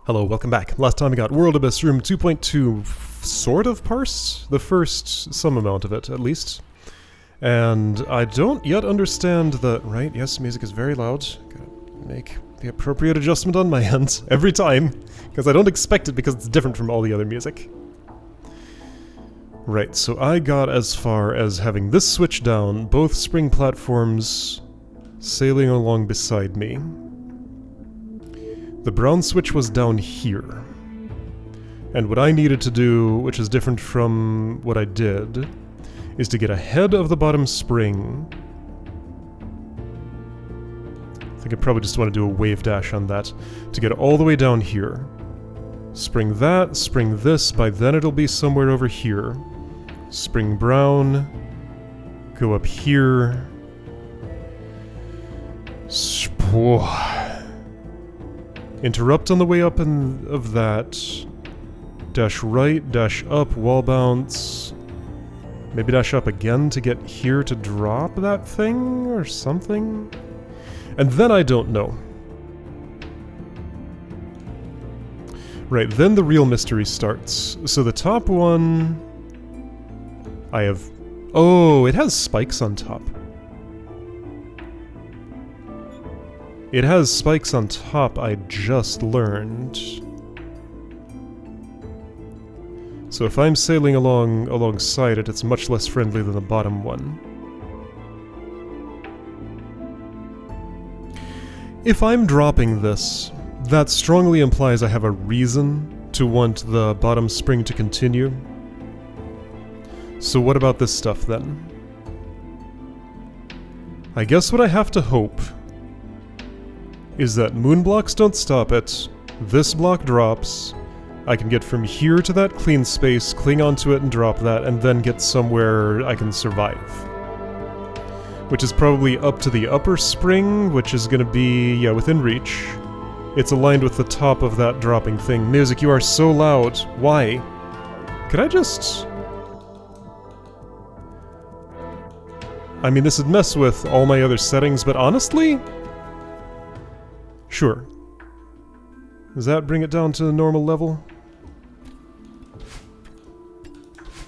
Hello, welcome back. Last time we got World Abyss Room 2.2 sort of parsed? The first some amount of it, at least. And I don't yet understand the... Right, yes, music is very loud. Gotta make the appropriate adjustment on my end every time, because I don't expect it because it's different from all the other music. Right, so I got as far as having this switch down, both spring platforms sailing along beside me. The brown switch was down here. And what I needed to do, which is different from what I did, is to get ahead of the bottom spring. I think I probably just want to do a wave dash on that, to get all the way down here. Spring that, spring this, by then it'll be somewhere over here. Spring brown, go up here. Interrupt on the way up of that. Dash right, dash up, wall bounce. Maybe dash up again to get here to drop that thing or something? And then I don't know. Right, then the real mystery starts. So the top one... I have... Oh, it has spikes on top. It has spikes on top, I just learned. So if I'm sailing alongside it, it's much less friendly than the bottom one. If I'm dropping this, that strongly implies I have a reason to want the bottom spring to continue. So what about this stuff then? I guess what I have to hope is that moon blocks don't stop it, this block drops, I can get from here to that clean space, cling onto it and drop that, and then get somewhere I can survive. Which is probably up to the upper spring, which is gonna be, yeah, within reach. It's aligned with the top of that dropping thing. Music, you are so loud. Why? Could I just... I mean, this would mess with all my other settings, but honestly... Sure. Does that bring it down to the normal level?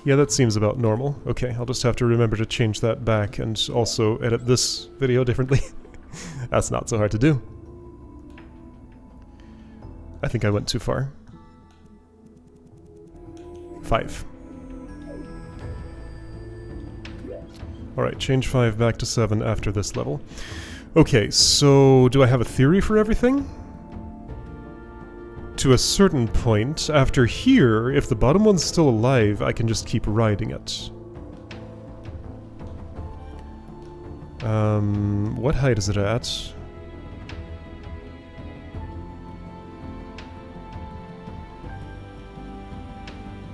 Yeah, that seems about normal. Okay, I'll just have to remember to change that back and also edit this video differently. That's not so hard to do. I think I went too far. 5. Alright, change 5 back to 7 after this level. Okay, so do I have a theory for everything? To a certain point, after here, if the bottom one's still alive, I can just keep riding it. What height is it at?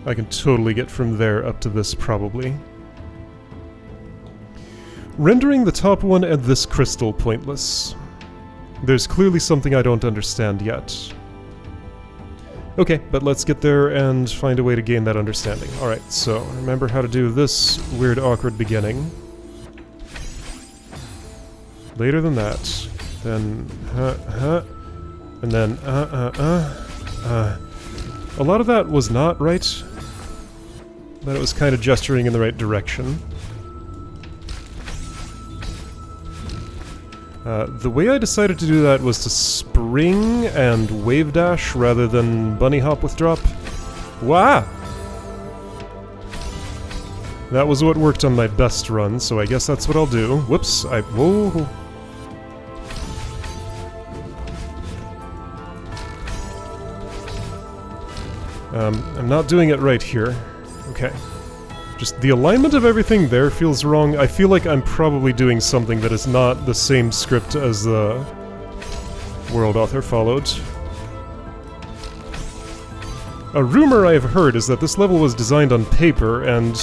I can totally get from there up to this, probably. Rendering the top one and this crystal pointless. There's clearly something I don't understand yet. Okay, but let's get there and find a way to gain that understanding. Alright, so remember how to do this weird, awkward beginning. Later than that. Then, and then, A lot of that was not right, but it was kind of gesturing in the right direction. The way I decided to do that was to spring and wave dash rather than bunny hop with drop. Wow! That was what worked on my best run, so I guess that's what I'll do. Whoops, whoa! I'm not doing it right here. Okay. Just the alignment of everything there feels wrong. I feel like I'm probably doing something that is not the same script as the world author followed. A rumor I have heard is that this level was designed on paper and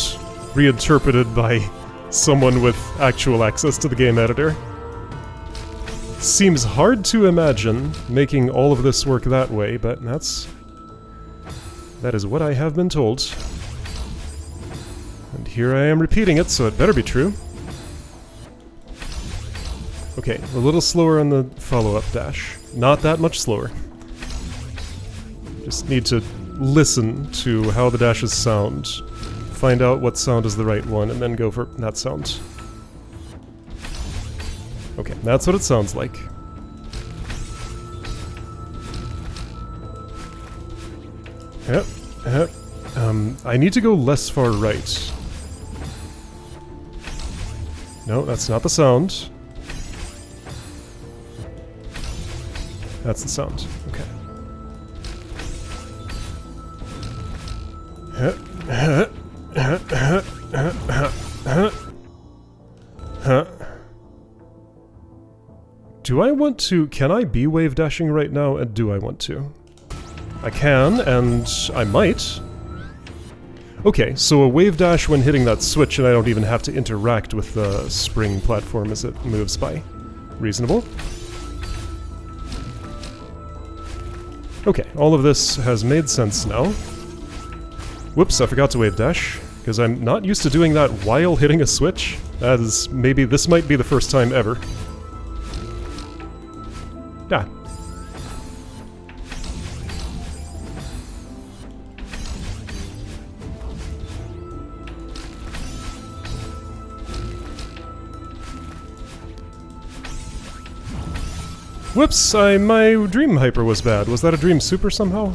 reinterpreted by someone with actual access to the game editor. Seems hard to imagine making all of this work that way, but that is what I have been told. And here I am repeating it, so it better be true. Okay, a little slower on the follow-up dash. Not that much slower. Just need to listen to how the dashes sound. Find out what sound is the right one, and then go for that sound. Okay, that's what it sounds like. Yep, yep. I need to go less far right. No, that's not the sound. That's the sound. Okay. Do I want to... Can I be wave dashing right now, and do I want to? I can, and I might. Okay, so a wave dash when hitting that switch, and I don't even have to interact with the spring platform as it moves by. Reasonable. Okay, all of this has made sense now. Whoops, I forgot to wave dash, because I'm not used to doing that while hitting a switch. That is, maybe this might be the first time ever. Ah. Whoops, my dream hyper was bad. Was that a dream super somehow?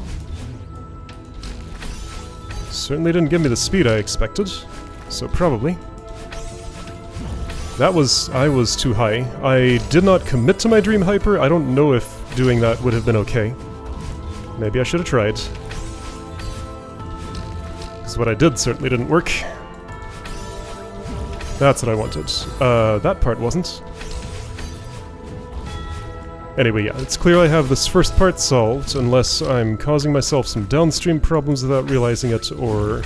Certainly didn't give me the speed I expected, so probably. I was too high. I did not commit to my dream hyper. I don't know if doing that would have been okay. Maybe I should have tried. Because what I did certainly didn't work. That's what I wanted. That part wasn't. Anyway, yeah, it's clear I have this first part solved, unless I'm causing myself some downstream problems without realizing it, or...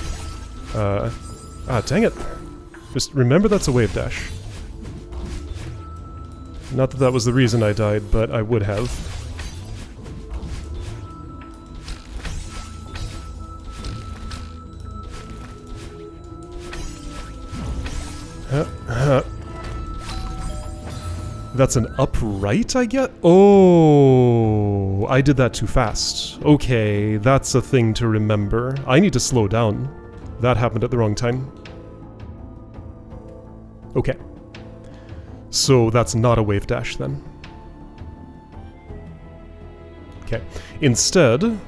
dang it. Just remember that's a wave dash. Not that that was the reason I died, but I would have. That's an upright I get? Oh, I did that too fast. Okay, that's a thing to remember. I need to slow down. That happened at the wrong time. Okay. So that's not a wave dash then. Okay. Instead...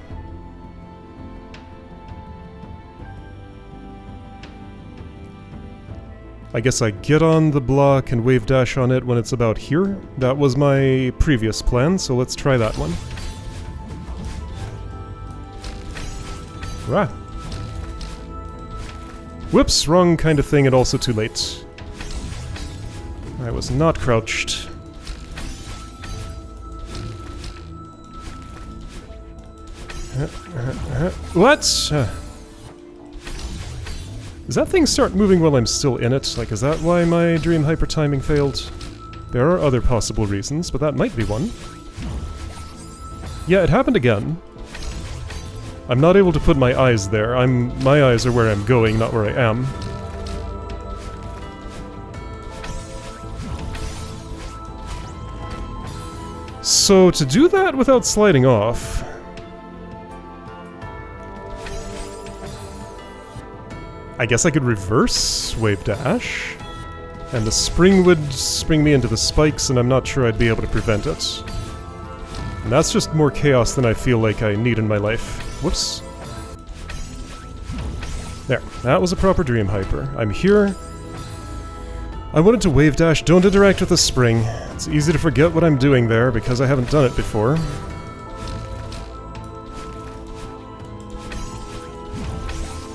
I guess I get on the block and wave dash on it when it's about here. That was my previous plan, so let's try that one. Rah. Whoops, wrong kind of thing and also too late. I was not crouched. What? Does that thing start moving while I'm still in it? Like, is that why my dream hyper timing failed? There are other possible reasons, but that might be one. Yeah, it happened again. I'm not able to put my eyes there. My eyes are where I'm going, not where I am. So, to do that without sliding off... I guess I could reverse wave dash, and the spring would spring me into the spikes, and I'm not sure I'd be able to prevent it. And that's just more chaos than I feel like I need in my life. Whoops. There, that was a proper dream hyper. I'm here. I wanted to wave dash, don't interact with the spring. It's easy to forget what I'm doing there because I haven't done it before.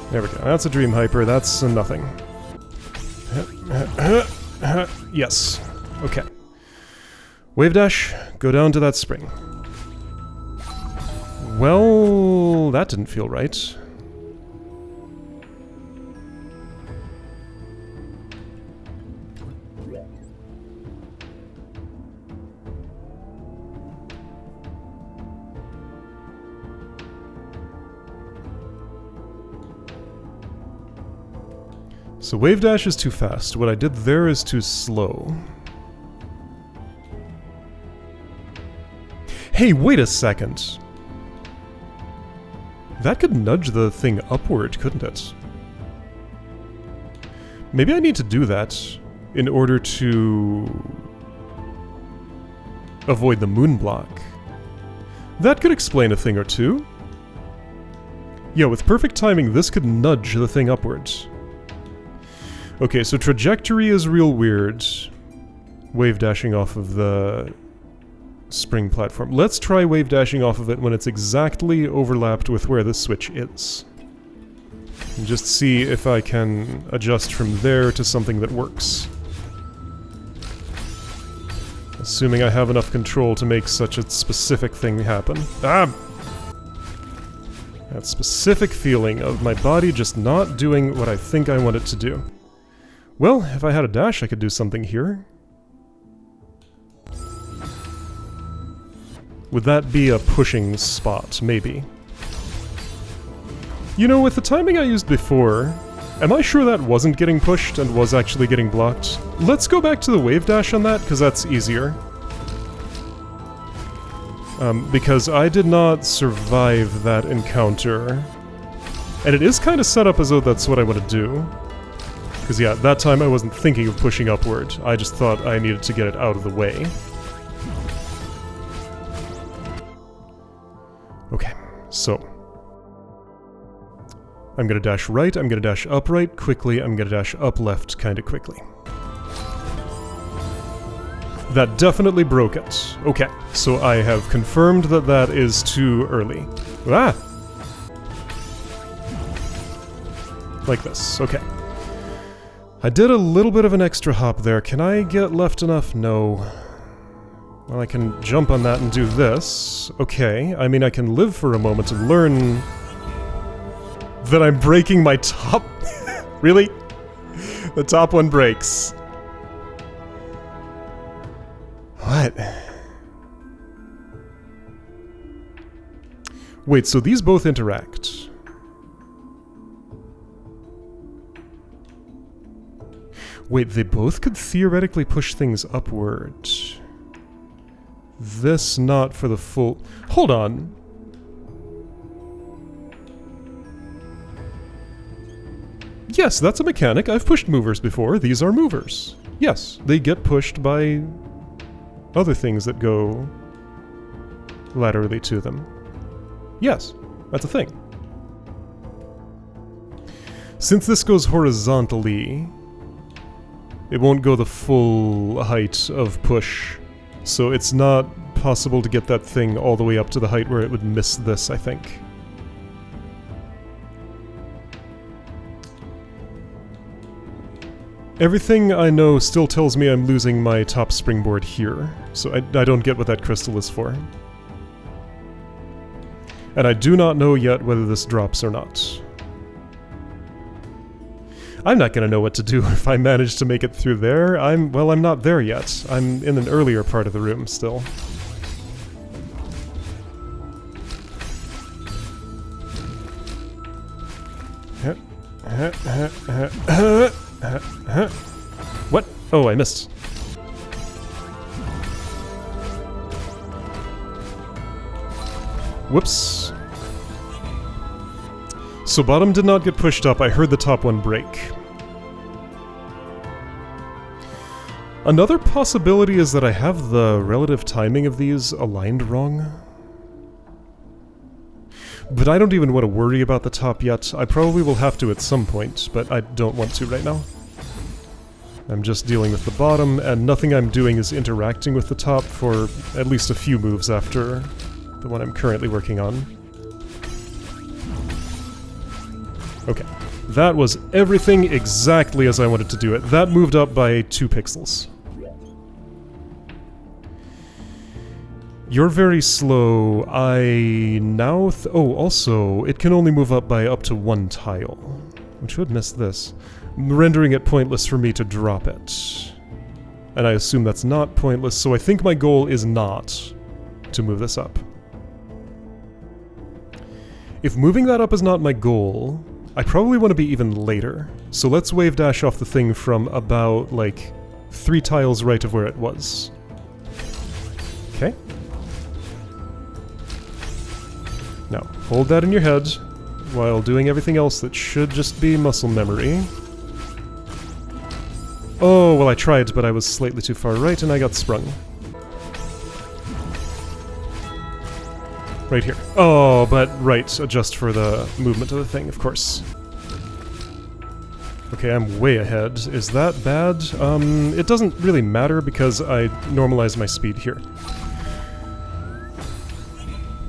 There we go. That's a dream hyper. That's a nothing. Yes. Okay. Wave dash. Go down to that spring. Well, that didn't feel right. So wave dash is too fast. What I did there is too slow. Hey, wait a second. That could nudge the thing upward, couldn't it? Maybe I need to do that in order to avoid the moon block. That could explain a thing or two. Yeah, with perfect timing, this could nudge the thing upwards. Okay, so trajectory is real weird. Wave dashing off of the spring platform. Let's try wave dashing off of it when it's exactly overlapped with where the switch is. And just see if I can adjust from there to something that works. Assuming I have enough control to make such a specific thing happen. Ah! That specific feeling of my body just not doing what I think I want it to do. Well, if I had a dash, I could do something here. Would that be a pushing spot? Maybe. You know, with the timing I used before, am I sure that wasn't getting pushed and was actually getting blocked? Let's go back to the wave dash on that, because that's easier. Because I did not survive that encounter. And it is kind of set up as though that's what I want to do. Because yeah, that time I wasn't thinking of pushing upward. I just thought I needed to get it out of the way. Okay, so I'm gonna dash right, I'm gonna dash up right quickly, I'm gonna dash up left kinda quickly. That definitely broke it. Okay, so I have confirmed that that is too early. Ah! Like this, okay. I did a little bit of an extra hop there. Can I get left enough? No. Well, I can jump on that and do this. Okay, I mean I can live for a moment and learn that I'm breaking my top... Really? The top one breaks. What? Wait, so these both interact. Wait, they both could theoretically push things upward. This not for the full... Hold on. Yes, that's a mechanic. I've pushed movers before. These are movers. Yes, they get pushed by other things that go laterally to them. Yes, that's a thing. Since this goes horizontally, it won't go the full height of push. So it's not possible to get that thing all the way up to the height where it would miss this, I think. Everything I know still tells me I'm losing my top springboard here, so I don't get what that crystal is for. And I do not know yet whether this drops or not. I'm not gonna know what to do if I manage to make it through there. Well, I'm not there yet. I'm in an earlier part of the room still. What? Oh, I missed. Whoops. So bottom did not get pushed up. I heard the top one break. Another possibility is that I have the relative timing of these aligned wrong. But I don't even want to worry about the top yet. I probably will have to at some point, but I don't want to right now. I'm just dealing with the bottom, and nothing I'm doing is interacting with the top for at least a few moves after the one I'm currently working on. Okay. That was everything exactly as I wanted to do it. That moved up by 2 pixels. You're very slow. I now... oh, also, it can only move up by up to 1 tile. Which would miss this. Rendering it pointless for me to drop it. And I assume that's not pointless, so I think my goal is not to move this up. If moving that up is not my goal, I probably want to be even later. So let's wave dash off the thing from about, like, 3 tiles right of where it was. Okay. Now, hold that in your head. while doing everything else that should just be muscle memory. Oh, well I tried, but I was slightly too far right and I got sprung. Right here. Oh, but right, adjust for the movement of the thing, of course. Okay, I'm way ahead. Is that bad? It doesn't really matter because I normalize my speed here.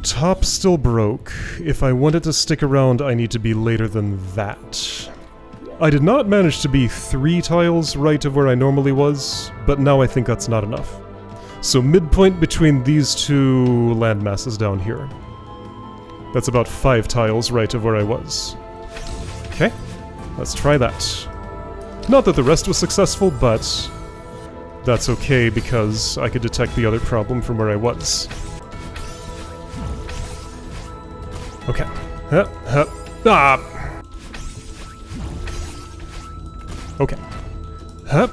Top still broke. If I want it to stick around, I need to be later than that. I did not manage to be 3 tiles right of where I normally was, but now I think that's not enough. So midpoint between these two landmasses down here. That's about 5 tiles right of where I was. Okay, let's try that. Not that the rest was successful, but that's okay because I could detect the other problem from where I was. Okay. Hup, hup. Ah! Okay. Hup.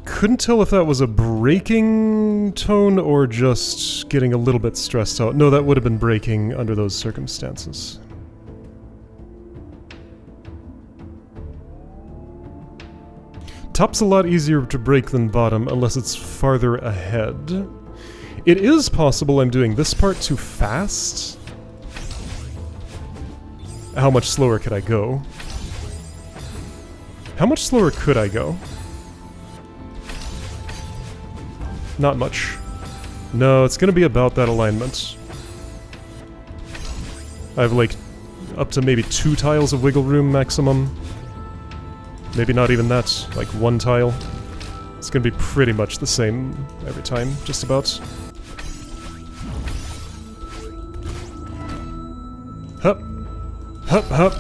Couldn't tell if that was a braking tone or just getting a little bit stressed out. No, that would have been braking under those circumstances. Top's a lot easier to break than bottom unless it's farther ahead. It is possible I'm doing this part too fast. How much slower could I go? How much slower could I go? Not much. No, it's gonna be about that alignment. I have like up to maybe 2 tiles of wiggle room maximum. Maybe not even that, like 1 tile. It's gonna be pretty much the same every time, just about. Hup! Hup, hup!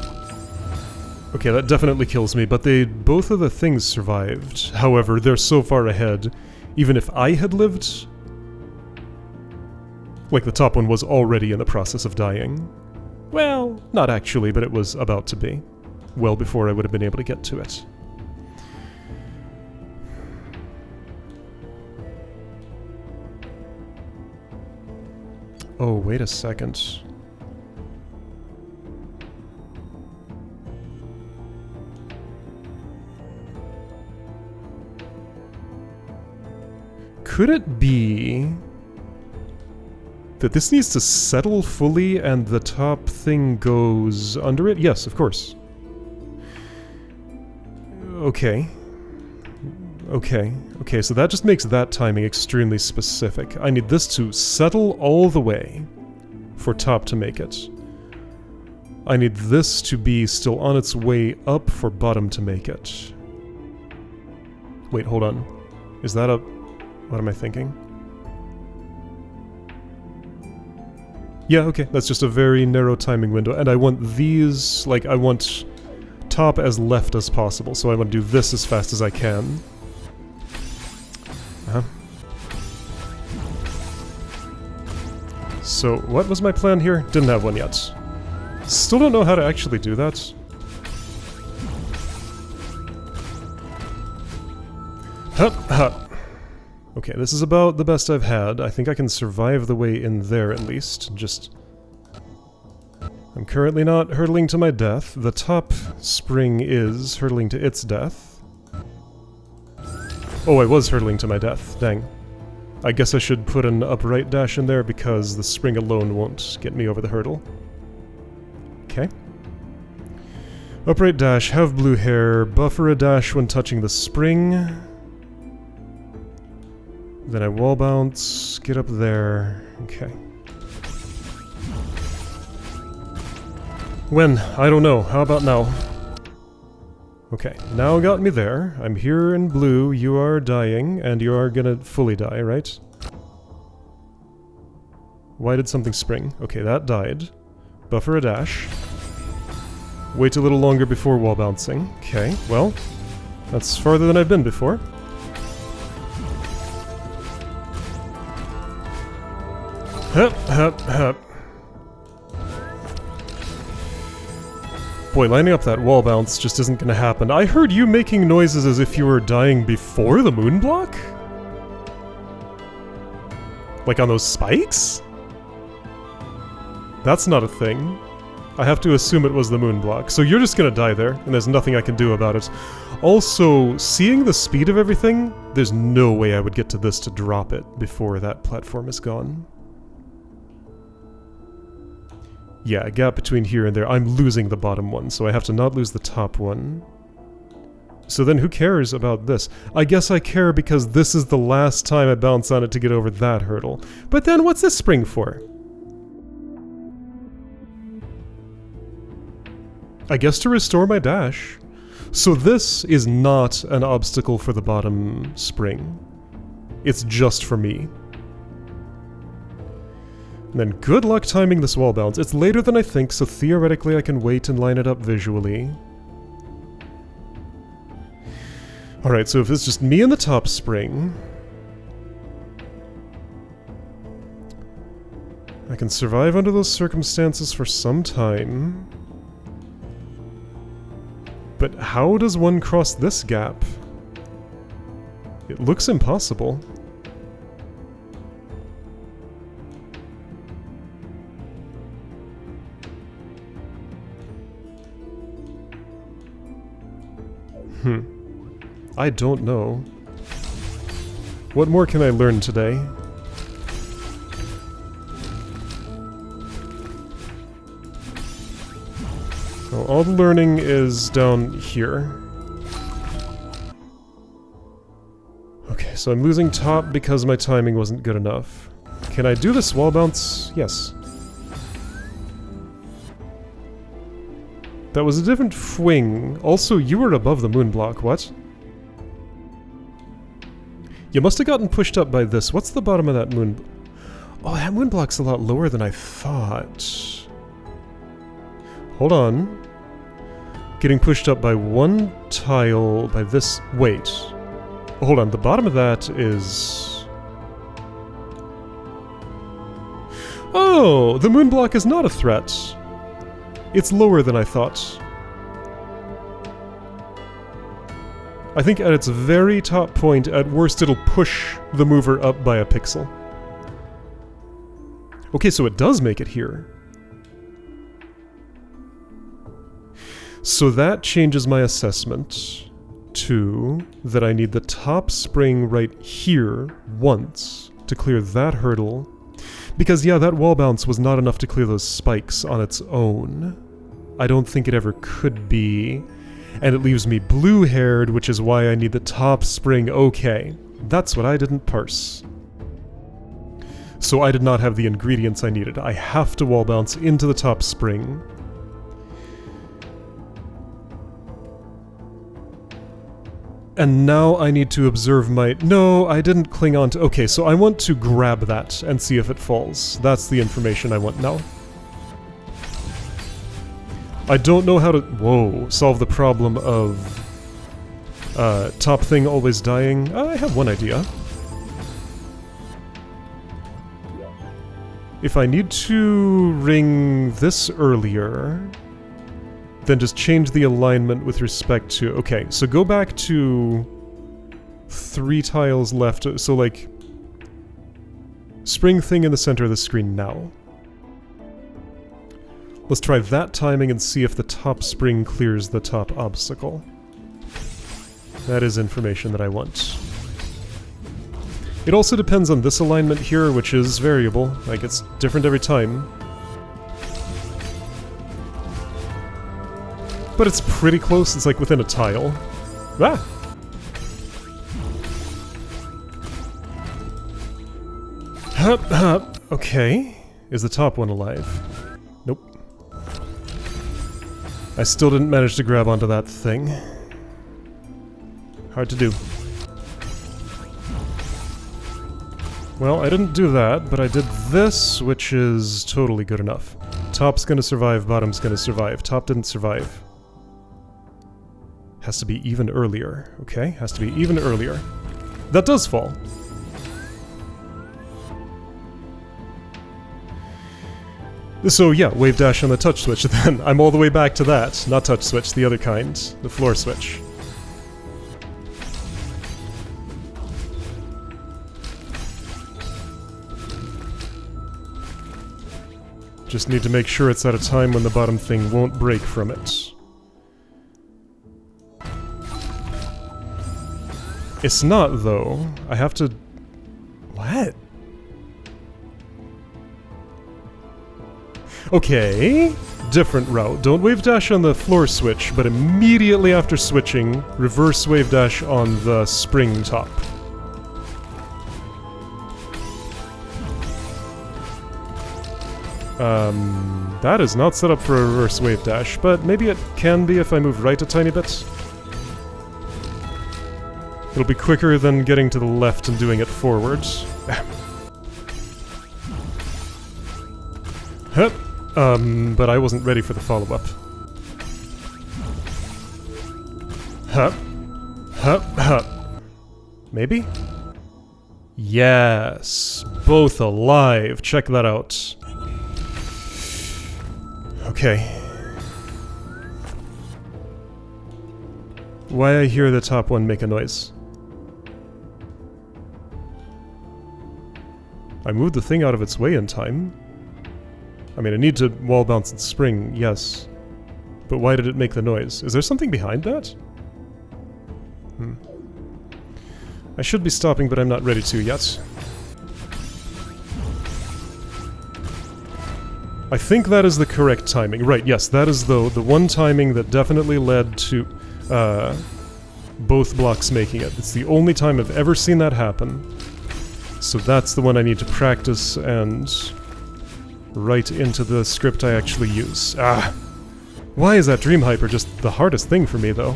Okay, that definitely kills me, but both of the things survived. However, they're so far ahead, even if I had lived... Like, the top one was already in the process of dying. Well, not actually, but it was about to be. Well before I would have been able to get to it. Oh, wait a second. Could it be that this needs to settle fully and the top thing goes under it? Yes, of course. Okay. Okay, so that just makes that timing extremely specific. I need this to settle all the way for top to make it. I need this to be still on its way up for bottom to make it. Wait, hold on. Is that a... What am I thinking? Yeah, okay, that's just a very narrow timing window, and I want these, like, I want top as left as possible, so I want to do this as fast as I can. So, what was my plan here? Didn't have one yet. Still don't know how to actually do that. Hup, hup. Okay, this is about the best I've had. I think I can survive the way in there at least. Just... I'm currently not hurtling to my death. The top spring is hurtling to its death. Oh, I was hurtling to my death. Dang. I guess I should put an upright dash in there because the spring alone won't get me over the hurdle. Okay. Upright dash, have blue hair, buffer a dash when touching the spring. Then I wall bounce, get up there. Okay. When? I don't know. How about now? Okay, now got me there. I'm here in blue, you are dying, and you are gonna fully die, right? Why did something spring? Okay, that died. Buffer a dash. Wait a little longer before wall bouncing. Okay, well, that's farther than I've been before. Hup, hup, hup. Boy, lining up that wall bounce just isn't gonna happen. I heard you making noises as if you were dying before the moon block? Like on those spikes? That's not a thing. I have to assume it was the moon block. So you're just gonna die there, and there's nothing I can do about it. Also, seeing the speed of everything, there's no way I would get to this to drop it before that platform is gone. Yeah, a gap between here and there. I'm losing the bottom one, so I have to not lose the top one. So then who cares about this? I guess I care because this is the last time I bounce on it to get over that hurdle. But then what's this spring for? I guess to restore my dash. So this is not an obstacle for the bottom spring. It's just for me. And then good luck timing this wall bounce. It's later than I think, so theoretically I can wait and line it up visually. Alright, so if it's just me and the top spring, I can survive under those circumstances for some time. But how does one cross this gap? It looks impossible. I don't know. What more can I learn today? Oh, all the learning is down here. Okay, so I'm losing top because my timing wasn't good enough. Can I do this wall bounce? Yes. That was a different fwing. Also, you were above the moon block, what? You must have gotten pushed up by this. What's the bottom of that moon? Oh, that moon block's a lot lower than I thought. Hold on. Getting pushed up by one tile by this... Wait. Hold on, the bottom of that is... Oh! The moon block is not a threat. It's lower than I thought. I think at its very top point, at worst it'll push the mover up by a pixel. Okay, so it does make it here. So that changes my assessment to that I need the top spring right here once to clear that hurdle. Because yeah, that wall bounce was not enough to clear those spikes on its own. I don't think it ever could be. And it leaves me blue-haired, which is why I need the top spring. Okay, that's what I didn't parse. So I did not have the ingredients I needed. I have to wall bounce into the top spring. And now I need to observe my... No, I didn't cling on to... Okay, so I want to grab that and see if it falls. That's the information I want now. I don't know how to... Whoa, solve the problem of... top thing always dying. I have one idea. If I need to ring this earlier... then just change the alignment with respect to... Okay, so go back to 3 tiles left, so like... spring thing in the center of the screen now. Let's try that timing and see if the top spring clears the top obstacle. That is information that I want. It also depends on this alignment here, which is variable. Like, it's different every time. But it's pretty close, it's like within a tile. Ah! Hup, hup. Okay. Is the top one alive? Nope. I still didn't manage to grab onto that thing. Hard to do. Well, I didn't do that, but I did this, which is totally good enough. Top's gonna survive, bottom's gonna survive. Top didn't survive. Has to be even earlier. Okay, has to be even earlier. That does fall. So yeah, wave dash on the touch switch then. I'm all the way back to that. Not touch switch, the other kind. The floor switch. Just need to make sure it's at a time when the bottom thing won't break from it. It's not, though. I have to... What? Okay, different route. Don't wave dash on the floor switch, but immediately after switching, reverse wave dash on the spring top. That is not set up for a reverse wave dash, but maybe it can be if I move right a tiny bit. It'll be quicker than getting to the left and doing it forwards. Hup. But I wasn't ready for the follow-up. Hup. Hup. Hup. Maybe? Yes. Both alive. Check that out. Okay. Why I hear the top one make a noise? I moved the thing out of its way in time. I mean, I need to wall bounce its spring, yes. But why did it make the noise? Is there something behind that? I should be stopping, but I'm not ready to yet. I think that is the correct timing. Right, yes, that is the one timing that definitely led to both blocks making it. It's the only time I've ever seen that happen. So that's the one I need to practice and write into the script I actually use. Ah! Why is that Dream Hyper just the hardest thing for me, though?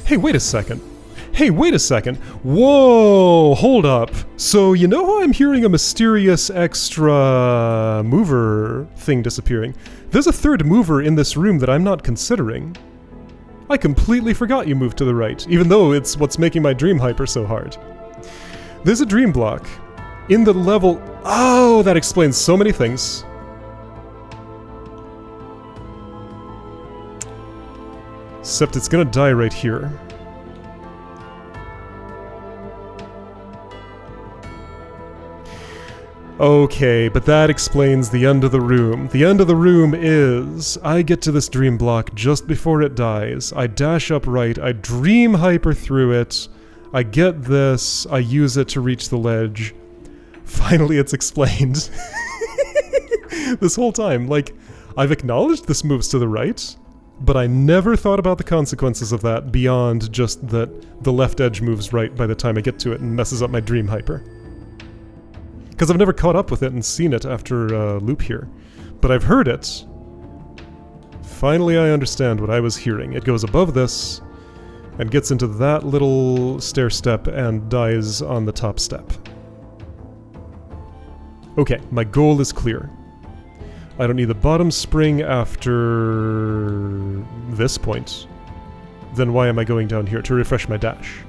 Hey, wait a second. Hey, wait a second. Whoa, hold up. So, you know how I'm hearing a mysterious extra mover thing disappearing? There's a third mover in this room that I'm not considering. I completely forgot you moved to the right, even though it's what's making my Dream Hyper so hard. There's a dream block in the level... Oh, that explains so many things. Except it's gonna die right here. Okay, but that explains the end of the room. The end of the room is, I get to this dream block just before it dies, I dash up right, I Dream Hyper through it, I get this, I use it to reach the ledge. Finally it's explained. This whole time, like, I've acknowledged this moves to the right, but I never thought about the consequences of that beyond just that the left edge moves right by the time I get to it and messes up my Dream Hyper. Because I've never caught up with it and seen it after a loop here. But I've heard it. Finally I understand what I was hearing. It goes above this, and gets into that little stair step and dies on the top step. Okay, my goal is clear. I don't need the bottom spring after this point. Then why am I going down here? To refresh my dash.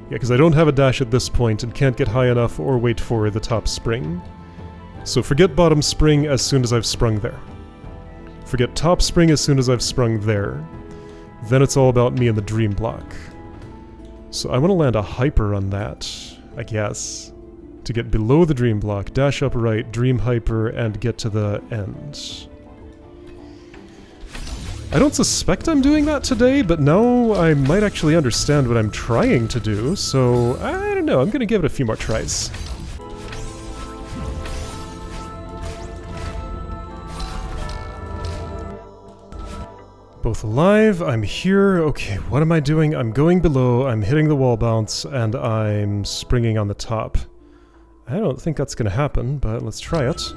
Yeah, because I don't have a dash at this point and can't get high enough or wait for the top spring. So forget bottom spring as soon as I've sprung there. Forget top spring as soon as I've sprung there. Then it's all about me and the dream block. So I want to land a hyper on that, I guess. To get below the dream block, dash up right, Dream Hyper, and get to the end. I don't suspect I'm doing that today, but now I might actually understand what I'm trying to do, so I don't know, I'm gonna give it a few more tries. Both alive, I'm here, okay, what am I doing? I'm going below, I'm hitting the wall bounce, and I'm springing on the top. I don't think that's gonna happen, but let's try it.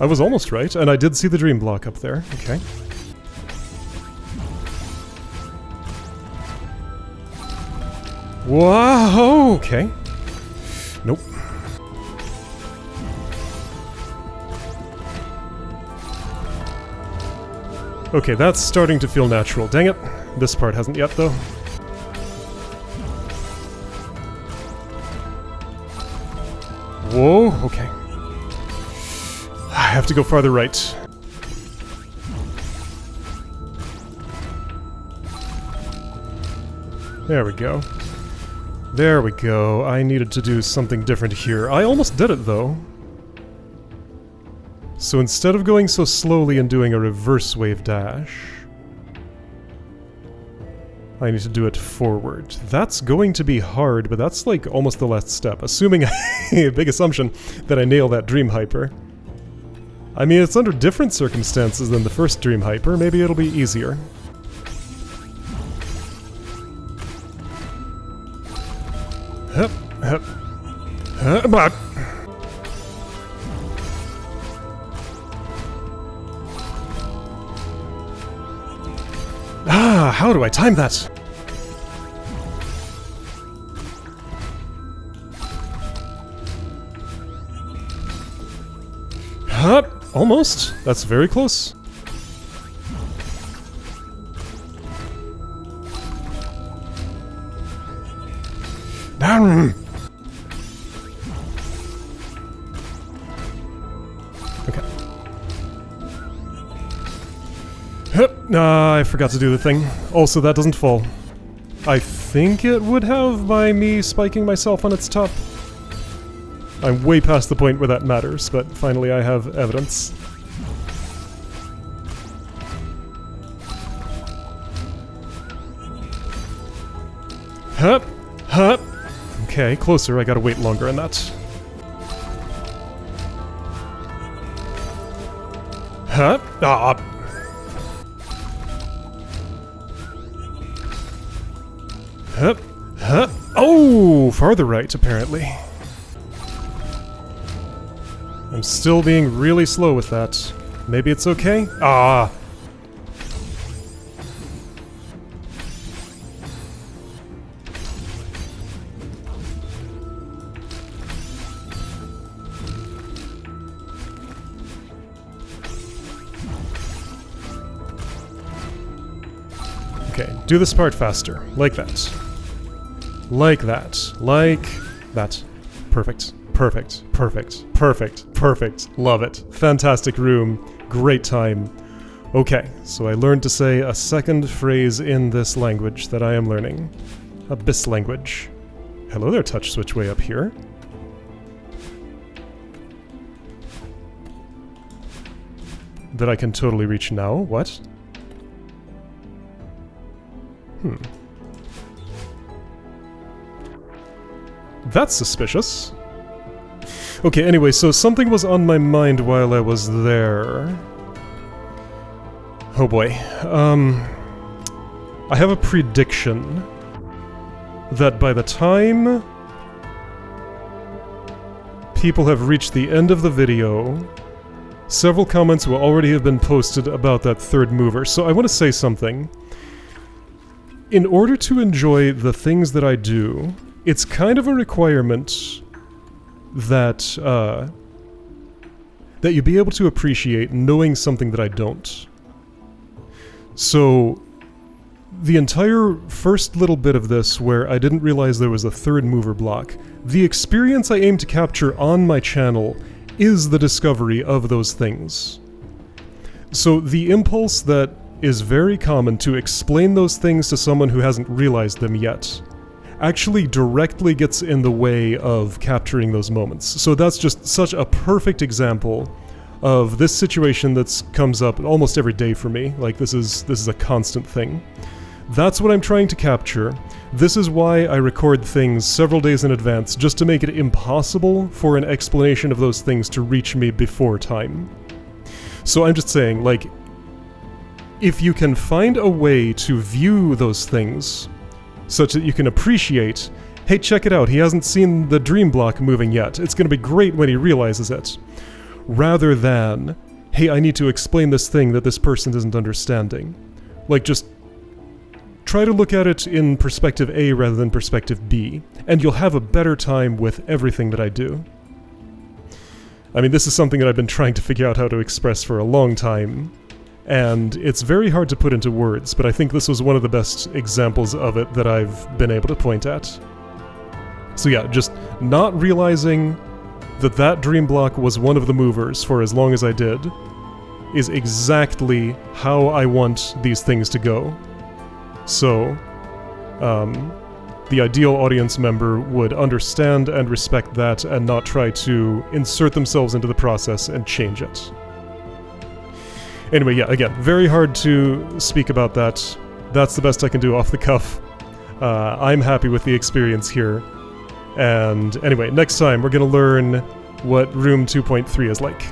I was almost right, and I did see the dream block up there. Okay. Whoa! Okay. Nope. Okay, that's starting to feel natural. Dang it. This part hasn't yet, though. Whoa, okay. I have to go farther right. There we go. There we go. I needed to do something different here. I almost did it, though. So instead of going so slowly and doing a reverse wave dash, I need to do it forward. That's going to be hard, but that's like almost the last step. Assuming, a big assumption, that I nail that Dream Hyper. I mean, it's under different circumstances than the first Dream Hyper. Maybe it'll be easier. Hup, hup, hup, Ah, how do I time that? Hup, almost. That's very close. Okay. I forgot to do the thing. Also, that doesn't fall. I think it would have by me spiking myself on its top. I'm way past the point where that matters, but finally I have evidence. Hup! Hup! Okay, closer. I gotta wait longer on that. Hup! Ah! Hup! Hup! Oh! Farther right, apparently. I'm still being really slow with that. Maybe it's okay? Ah! Okay, do this part faster. Like that. Like that. Like that. Perfect. Perfect. Perfect. Perfect. Perfect. Love it. Fantastic room. Great time. Okay, so I learned to say a second phrase in this language that I am learning. Abyss language. Hello there, touch switch way up here. That I can totally reach now. What? That's suspicious. Okay, anyway, so something was on my mind while I was there. Oh boy. I have a prediction that by the time people have reached the end of the video, several comments will already have been posted about that third mover. So I want to say something. In order to enjoy the things that I do, it's kind of a requirement that that you be able to appreciate knowing something that I don't. So the entire first little bit of this where I didn't realize there was a third mover block, the experience I aim to capture on my channel is the discovery of those things. So the impulse that is very common to explain those things to someone who hasn't realized them yet actually directly gets in the way of capturing those moments. So that's just such a perfect example of this situation that comes up almost every day for me. Like this is a constant thing. That's what I'm trying to capture. This is why I record things several days in advance, just to make it impossible for an explanation of those things to reach me before time. So I'm just saying, like, if you can find a way to view those things such that you can appreciate, hey, check it out, he hasn't seen the dream block moving yet, it's going to be great when he realizes it, rather than, hey, I need to explain this thing that this person isn't understanding. Like, just try to look at it in perspective A rather than perspective B, and you'll have a better time with everything that I do. I mean, this is something that I've been trying to figure out how to express for a long time, and it's very hard to put into words, but I think this was one of the best examples of it that I've been able to point at. So yeah, just not realizing that that dream block was one of the movers for as long as I did is exactly how I want these things to go. So, the ideal audience member would understand and respect that and not try to insert themselves into the process and change it. Anyway, yeah, again, very hard to speak about that. That's the best I can do off the cuff. I'm happy with the experience here. And anyway, next time we're going to learn what Room 2.3 is like.